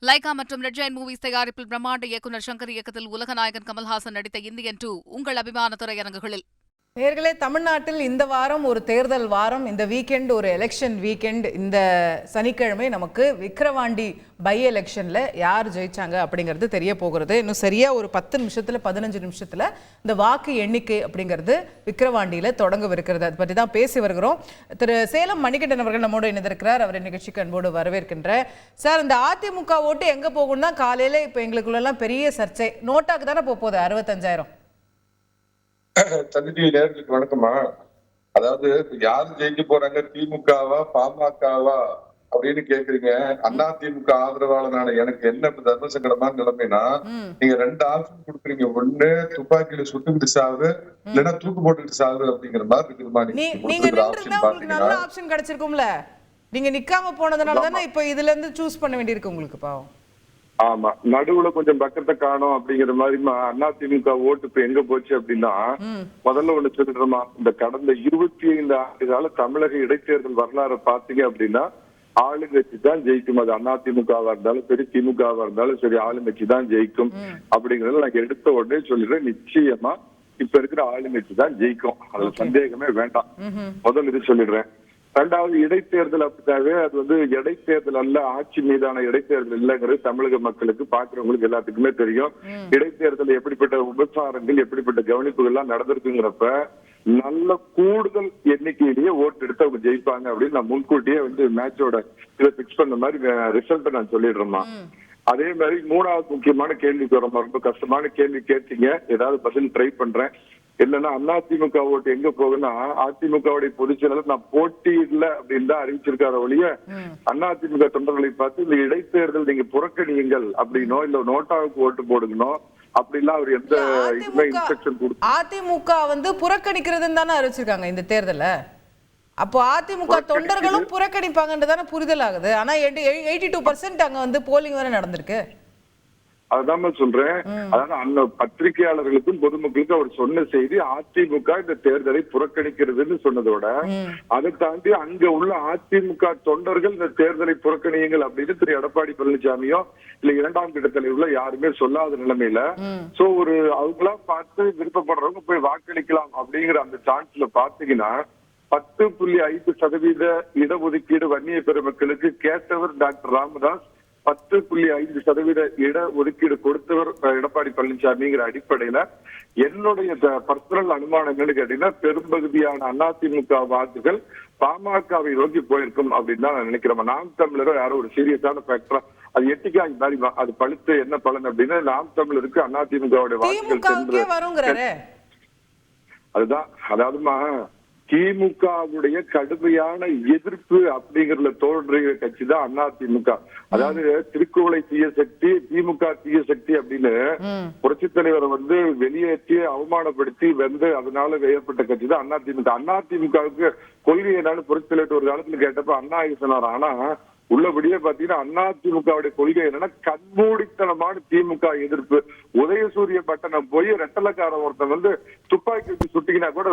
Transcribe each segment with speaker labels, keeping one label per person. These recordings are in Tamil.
Speaker 1: லைகா மற்றும் ரெட் ஜெயண்ட் மூவிஸ் தயாரிப்பில் பிரம்மாண்ட இயக்குநர் சங்கர் இயக்கத்தில் உலகநாயகன் கமல்ஹாசன் நடித்த இந்தியன் 2 உங்கள் அபிமான திரையரங்குகளில்.
Speaker 2: நேர்களே, தமிழ்நாட்டில் இந்த வாரம் ஒரு தேர்தல் வாரம், இந்த வீக்கெண்ட் ஒரு எலெக்ஷன் வீக்கெண்ட். இந்த சனிக்கிழமை நமக்கு விக்கிரவாண்டி பை எலெக்ஷனில் யார் ஜெயிச்சாங்க அப்படிங்கிறது தெரிய போகிறது. இன்னும் சரியாக ஒரு 10 நிமிஷத்தில் 15 நிமிஷத்தில் இந்த வாக்கு எண்ணிக்கை அப்படிங்கிறது விக்கிரவாண்டியில் தொடங்கவிருக்கிறது. அதை பற்றி தான் பேசி வருகிறோம். திரு சேலம் மணிகண்டன் அவர்கள் நம்மோடு இணைந்திருக்கிறார். அவர் நிகழ்ச்சிக்கு அன்போடு வரவேற்கின்ற சார். இந்த அதிமுக ஓட்டு எங்கே போகும் தான் காலையில் இப்போ எங்களுக்குள்ளெல்லாம் பெரிய சர்ச்சை. நோட்டாக்கு தானே போகுது 65,000.
Speaker 3: சந்திடி நேர்களுக்கு வணக்கமா. அதாவது யாரு ஜெயிக்க போறாங்க, திமுகவா பாமகவா அப்படின்னு கேக்குறீங்க. அண்ணா திமுக ஆதரவாளனான எனக்கு என்ன தர்ம சங்கடமான நிலைமைனா, நீங்க 2 ஆப்ஷன் கொடுக்குறீங்க. ஒண்ணு துப்பாக்கியில சுட்டுக்கிட்டு சாவு, இல்லைன்னா தூக்கு போட்டுக்கிட்டு சாவு அப்படிங்கிற மாதிரி இருக்குமா?
Speaker 2: நல்ல ஆப்ஷன் கிடைச்சிருக்கும்ல. நீங்க நிக்காம போனதுனால தானே இப்ப இதுல இருந்து சூஸ் பண்ண வேண்டியிருக்கு உங்களுக்கு. பாவம்.
Speaker 3: ஆமா, நடுவுல கொஞ்சம் பக்கத்தை காணும் அப்படிங்கிற மாதிரி அதிமுக ஓட்டு இப்ப எங்க போச்சு அப்படின்னா, முதல்ல ஒண்ணு சொல்லிடுறோமா, இந்த கடந்த 25 ஆண்டு கால தமிழக இடைத்தேர்தல் வரலாறு பாத்தீங்க அப்படின்னா ஆளுங்கட்சி தான் ஜெயிக்கும். அது அதிமுகவா இருந்தாலும் சரி, திமுகவா இருந்தாலும் சரி, ஆளுங்கட்சி தான் ஜெயிக்கும் அப்படிங்கறத நான் எடுத்த உடனே சொல்லிடுறேன். நிச்சயமா இப்ப இருக்கிற ஆளுங்கட்சி தான் ஜெயிக்கும், அதுல சந்தேகமே வேண்டாம். முதல் இது சொல்லிடுறேன். ரெண்டாவது, இடைத்தேர்தல் அப்படின்னாவே அது இடைத்தேர்தல் அல்ல, ஆட்சி மீதான இடைத்தேர்தல் இல்லைங்கிறது தமிழக மக்களுக்கு பாக்குறவங்களுக்கு எல்லாத்துக்குமே தெரியும். இடைத்தேர்தல் எப்படிப்பட்ட உபசாரங்கள், எப்படிப்பட்ட கவனிப்புகள் எல்லாம் நடந்திருக்குங்கிறப்ப நல்ல கூடுதல் எண்ணிக்கையிலேயே ஓட்டு எடுத்து அவங்க ஜெயிப்பாங்க அப்படின்னு நான் முன்கூட்டியே மேட்சோட இதை பிக்ஸ் பண்ண மாதிரி ரிசல்ட் நான் சொல்லிடுறேமா. அதே மாதிரி மூணாவது முக்கியமான கேள்விக்கு வர ரொம்ப கஷ்டமான கேள்வி கேட்டீங்க, ஏதாவது பதில் ட்ரை பண்றேன். என்னன்னா, அதிமுக ஓட்டு எங்க போகுன்னா, அதிமுகவுடைய பொதுச்செயலாளர் நான் போட்டி இல்லை அப்படின்னு தான் அறிவிச்சிருக்கார ஒழிய அதிமுக தொண்டர்களை பார்த்து இந்த இடைத்தேர்தல் நீங்க புறக்கணியுங்கள் அப்படின்னோ இல்ல நோட்டாவுக்கு ஓட்டு போடுங்கனோ அப்படிலாம் அவர் எந்த இதுமே இன்ஸ்ட்ரக்ஷன் கொடுத்து
Speaker 2: அதிமுக புறக்கணிக்கிறதுன்னு தானே அறிவிச்சிருக்காங்க இந்த தேர்தல. அப்போ அதிமுக தொண்டர்களும் புறக்கணிப்பாங்கன்றதான புரிதல் ஆகுது. ஆனா 82% அங்க போலிங் வரை நடந்திருக்கு.
Speaker 3: அதுதான் சொல்றேன். அதாவது பத்திரிகையாளர்களுக்கும் பொதுமக்களுக்கும் அவர் சொன்ன செய்தி அதிமுக இந்த தேர்தலை புறக்கணிக்கிறதுன்னு சொன்னதோட, அதை தாண்டி அங்க உள்ள அதிமுக தொண்டர்கள் இந்த தேர்தலை புறக்கணியுங்கள் அப்படின்னு திரு எடப்பாடி பழனிசாமியோ இல்ல 2ஆம் கட்ட தலைவர்களோ யாருமே சொல்லாத நிலைமையில சோ ஒரு அவங்களா பார்த்து விருப்பப்படுறவங்க போய் வாக்களிக்கலாம் அப்படிங்கிற அந்த சான்ஸ்ல பாத்தீங்கன்னா 10.5% இடஒதுக்கீடு வன்னிய பெருமக்களுக்கு கேட்டவர் டாக்டர் ராமதாஸ், 10.5% இட ஒதுக்கீடு கொடுத்தவர் எடப்பாடி பழனிசாமிங்கிற அடிப்படையில என்னுடைய பர்சனல் அனுமானங்கள் கேட்டீங்கன்னா பெரும்பகுதியான அதிமுக வாக்குகள் பாமகவை நோக்கி போயிருக்கும் அப்படின்னு தான் நான் நினைக்கிறேன். நாம் தமிழரோ யாரோ ஒரு சீரியஸான ஃபேக்டரா அது எட்டிக்காய் மாதிரி அது பழுத்து என்ன பலன் அப்படின்னா நாம் தமிழருக்கு அதிமுகவுடைய வாக்குகள் அதுதான். அதாவதுமா திமுகவுடைய கடுமையான எதிர்ப்பு அப்படிங்கறதுல தோன்றிய கட்சி தான் அதிமுக. அதாவது திருக்குவளை தீய சக்தி, திமுக தீய சக்தி அப்படின்னு புரட்சி தலைவரை வெளியேற்றி அவமானப்படுத்தி அதனால ஏற்பட்ட கட்சி தான் அதிமுக. அதிமுகவுக்கு கொள்கை என்னன்னு புரட்சி தலைவர் ஒரு காலத்துல கேட்டப்ப அண்ணா சொன்னார். ஆனா உள்ளபடியே பாத்தீங்கன்னா அதிமுகவுடைய கொள்கை என்னன்னா கண்மூடித்தனமான திமுக எதிர்ப்பு. உதயசூரிய பட்டணம் போய் ரெட்டலக்காரன் ஒருத்தன் துப்பாக்கி வச்சு சுட்டிக்கினா கூட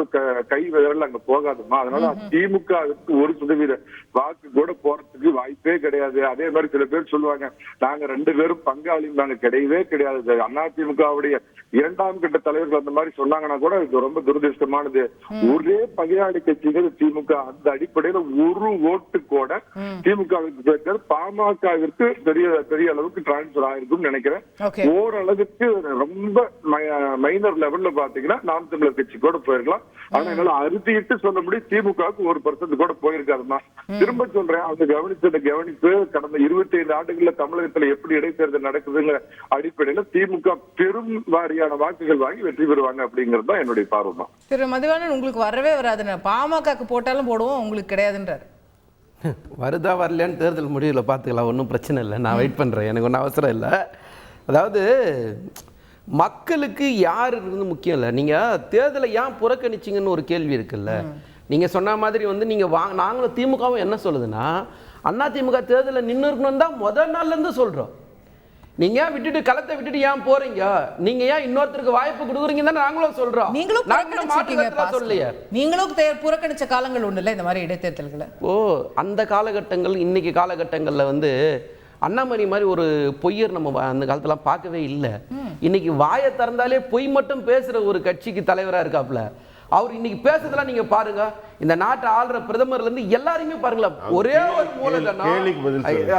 Speaker 3: கை விரல் அங்க போகாதுமா. அதனால திமுகவுக்கு 1% வாக்கு கூட போறதுக்கு வாய்ப்பே கிடையாது. அதே மாதிரி சில பேர் சொல்லுவாங்க நாங்க 2 பேரும் பங்காளியும், நாங்க கிடையவே கிடையாது. அதிமுகவுடைய 2ஆம் கட்ட தலைவர்கள் அந்த மாதிரி சொன்னாங்கன்னா கூட இது ரொம்ப துரதிருஷ்டமானது. ஒரே பகையாளி கட்சிகள் திமுக. அந்த அடிப்படையில ஒரு ஓட்டு கூட திமுகவுக்கு பாமகவிற்கு பெரிய அளவுக்கு டிரான்ஸ்பர் ஆயிருக்கும் நினைக்கிறேன். ஓரளவுக்கு ரொம்ப மைனர் லெவல்ல பாத்தீங்கன்னா நாம் தமிழர் கட்சி கூட போயிருக்கலாம். ஆனா என்னால அறுதிட்டு சொல்ல முடியும் திமுகவுக்கு 1% கூட போயிருக்காருமா. திரும்ப சொல்றேன், அவங்க கவனிச்ச கவனிப்பு கடந்த 25 ஆண்டுகள்ல தமிழகத்துல எப்படி இடைத்தேர்தல் நடக்குதுங்கிற அடிப்படையில திமுக பெரும் வாரியான வாக்குகள் வாங்கி வெற்றி பெறுவாங்க அப்படிங்கிறது தான் என்னுடைய பார்வை.
Speaker 2: திரு மதிவாணன், உங்களுக்கு வரவே வராதுன்னு பாமகக்கு போட்டாலும் போடுவோம், உங்களுக்கு கிடையாதுன்றார்.
Speaker 4: வருதா வரலையான்னு தேர்தல் முடிவில் பார்த்துக்கலாம், ஒன்றும் பிரச்சனை இல்லை, நான் வெயிட் பண்ணுறேன், எனக்கு ஒன்றும் அவசரம் இல்லை. அதாவது மக்களுக்கு யார் இருந்து முக்கியம் இல்லை, நீங்கள் தேர்தலை ஏன் புறக்கணிச்சிங்கன்னு ஒரு கேள்வி இருக்குல்ல. நீங்கள் சொன்ன மாதிரி நீங்கள் நாங்களும் திமுகவும் என்ன சொல்லுதுன்னா அதிமுக தேர்தலில் நின்று இருக்கணும் தான் முதல் நாள்லேருந்து சொல்கிறோம். நீங்க விட்டுட்டு களத்தை விட்டுட்டு ஏன் போறீங்க, நீங்க ஏன் இன்னொருத்தருக்கு வாய்ப்பு கொடுக்குறீங்கன்னு தான் நாங்களும் சொல்றோம்.
Speaker 2: நீங்களும் புறக்கணிச்ச காலங்கள் ஒண்ணு இல்ல இந்த மாதிரி இடைத்தேர்தல்களை.
Speaker 4: அந்த காலகட்டங்கள் இன்னைக்கு காலகட்டங்கள்ல அண்ணாமலை மாதிரி ஒரு பொய்யர் நம்ம அந்த காலத்துலாம் பார்க்கவே இல்லை. இன்னைக்கு வாயை திறந்தாலே பொய் மட்டும் பேசுற ஒரு கட்சிக்கு தலைவரா இருக்காப்ல. அவர் இன்னைக்கு பேசுறதெல்லாம் நீங்க பாருங்க, இந்த நாட்டை ஆள்ற பிரதமர்ல இருந்து எல்லாரையுமே பாருங்களேன், ஒரே ஒரு மூலதனம்.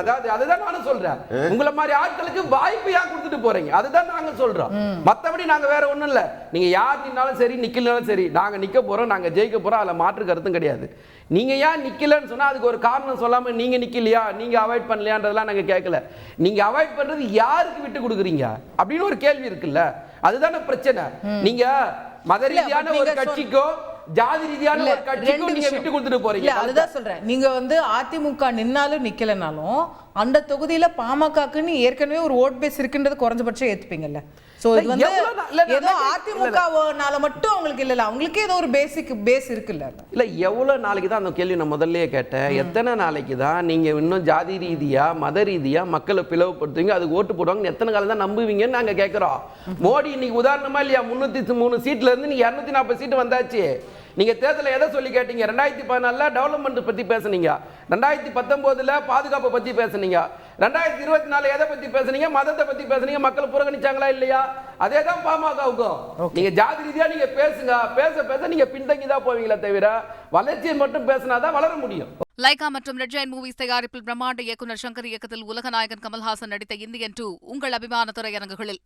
Speaker 4: அதாவது அதுதான் நானும் சொல்றேன், உங்களை மாதிரி ஆட்களுக்கு வாய்ப்பு ஏன் கொடுத்துட்டு போறீங்க, அதுதான் நாங்க சொல்றோம். மத்தபடி நாங்க வேற ஒண்ணும் இல்ல. நீங்க யார் நின்னாலும் சரி நிக்கலனாலும் சரி, நாங்க நிக்க போறோம், நாங்க ஜெயிக்க போறோம், அதுல மாற்று கருத்தும் கிடையாது. நீங்க ஏன் நிக்கலன்னு சொன்னா அதுக்கு ஒரு காரணம் சொல்லாம நீங்க நிக்கலையா, நீங்க அவாய்ட் பண்ணலையான்றதெல்லாம் நாங்க கேட்கல. நீங்க அவாய்ட் பண்றது யாருக்கு விட்டு கொடுக்குறீங்க அப்படின்னு ஒரு கேள்வி இருக்குல்ல, அதுதானே பிரச்சனை. நீங்க மத ரீதியான ஒரு கட்சிக்கோ ஜாதி ரீதியான ஒரு கட்சிக்கோ நீங்க விட்டு கொடுத்துட்டு போறீங்க.
Speaker 2: அதுதான் சொல்றேன், நீங்க வந்து அதிமுக நின்னாலும் நிக்கலனாலும் அந்த தொகுதியில பாமகக்குன்னு ஏற்கனவே ஒரு ஓட் பேஸ் இருக்குன்றது குறைஞ்சபட்சம் ஏத்துப்பீங்கல்ல. சோ இது வந்து ஏதோ அதிமுகனால மட்டும் அவங்களுக்கு இல்ல, அவங்களுக்கே ஏதோ ஒரு பேஸ் இருக்குல்ல.
Speaker 4: இல்ல எவ்வளவு நாளைக்கு தான் அந்த கேள்வி நான் முதல்லயே கேட்டேன், எத்தனை நாளைக்கு தான் நீங்க இன்னும் ஜாதி ரீதியா மத ரீதியா மக்களை பிளவுபடுத்துவீங்க, அதுக்கு ஓட்டு போடுவாங்க, எத்தனை காலம் தான் நம்புவீங்கன்னு நாங்க கேட்கிறோம். மோடி இன்னைக்கு உதாரணமா இல்லையா, 303 சீட்ல இருந்து நீங்க 240 சீட் வந்தாச்சு. நீங்க தேர்தலை எதை சொல்லி கேட்டீங்க? 2014 டெவலப்மெண்ட் பத்தி பேசுனீங்க, 2019 பாதுகாப்பை பத்தி பேசுனீங்க, 2024 எதை பத்தி பேசுனீங்க? மதத்தை பத்தி பேசுனீங்க. மக்கள் புறக்கணிச்சாங்களா இல்லையா? அதே தான் பாமகவுக்கும். நீங்க ஜாதி ரீதியா நீங்க பேசுங்க, பேச பேச நீங்க பின்தங்கி தான் போவீங்களே தவிர வளர்ச்சியை மட்டும் பேசினாதான் வளர முடியும்.
Speaker 1: லைகா மற்றும் ரெட் ஜெயண்ட் மூவிஸ் தயாரிப்பில் பிரம்மாண்ட இயக்குனர் சங்கர் இயக்கத்தில் உலகநாயகன் கமல்ஹாசன் நடித்த இந்தியன் 2 உங்கள் அபிமான திரையரங்குகளில்.